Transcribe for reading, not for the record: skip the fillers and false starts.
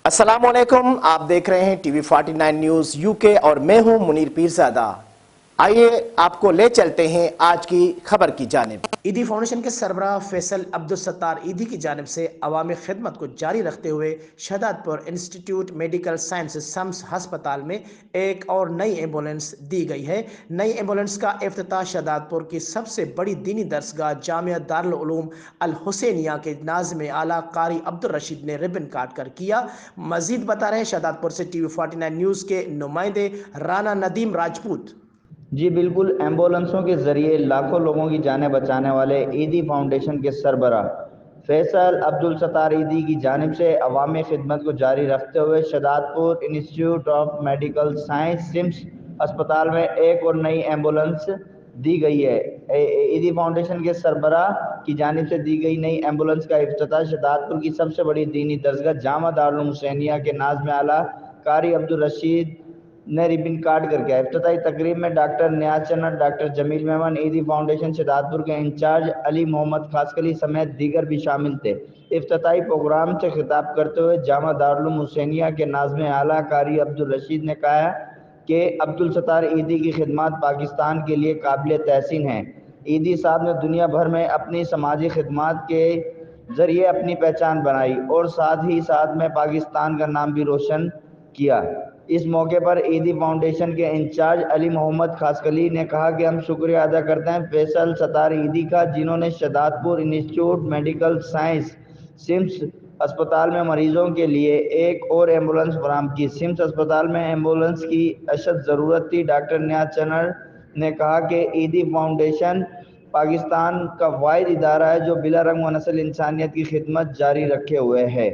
अस्सलामुअलैकुम, आप देख रहे हैं टीवी 49 न्यूज यूके और मैं हूं मुनीर पीरजादा। आइए आपको ले चलते हैं आज की खबर की जानिब। ईदी फाउंडेशन के सरबराह फैसल अब्दुल सत्तार ईदी की जानिब से अवामी खिदमत को जारी रखते हुए Shahdadpur institute medical sciences sums हस्पताल में एक और नई एम्बुलेंस दी गई है। नई एम्बुलेंस का इफ्तिताह शहदादपुर की सबसे बड़ी दीनी दरसगाह जामिया दारुल उलूम अल हुसैनिया के नाज़िम आला कारी अब्दुल रशीद ने रिबन काट कर किया। मजीद बता रहे शहदादपुर से टीवी 49 न्यूज़ के नुमाइंदे राना नदीम राजपूत। जी बिल्कुल, एम्बुलेंसों के ज़रिए लाखों लोगों की जानें बचाने वाले ईदी फाउंडेशन के सरबराह फैसल अब्दुल सत्तार ईदी की जानिब से अवामी खिदमत को जारी रखते हुए Shahdadpur institute of medical science SIMS अस्पताल में एक और नई एम्बुलेंस दी गई है। ईदी फाउंडेशन के सरबराह की जानिब से दी गई नई एम्बुलेंस का इफ्तिताह शहदादपुर की सबसे बड़ी दीनी दरगाह जामा दारुल हुसैनिया के नाज़िम आला कारी अब्दुल रशीद ने रिबन काट कर किया। इफ्तिताही तकरीब में डॉक्टर नियाज चन्ना, डॉक्टर जमील मेमन, ईदी फाउंडेशन शहदादपुर के इंचार्ज अली मोहम्मद खासकली समेत दीगर भी शामिल थे। इफ्तिताही प्रोग्राम से खिताब करते हुए जामा दारुल हुसैनिया के नाज़िम आला कारी अब्दुल रशीद ने कहा कि अब्दुल सत्तार ईदी की खिदमत पाकिस्तान के लिए काबिल तहसीन है। ईदी साहब ने दुनिया भर में अपनी समाजी खिदमत के ज़रिए अपनी पहचान बनाई और साथ ही साथ में पाकिस्तान का नाम भी रोशन किया। इस मौके पर ईदी फाउंडेशन के इंचार्ज अली मोहम्मद खासकली ने कहा कि हम शुक्रिया अदा करते हैं फैसल सत्तार ईदी का, जिन्होंने Shahdadpur institute medical science SIMS अस्पताल में मरीजों के लिए एक और एम्बुलेंस फराहम की। सिम्स अस्पताल में एम्बुलेंस की अशद ज़रूरत थी। डॉक्टर नियाज चन्नर ने कहा कि ईदी फाउंडेशन पाकिस्तान का वाहिद इदारा है जो बिला रंग व नस्ल इंसानियत की खिदमत जारी रखे हुए है।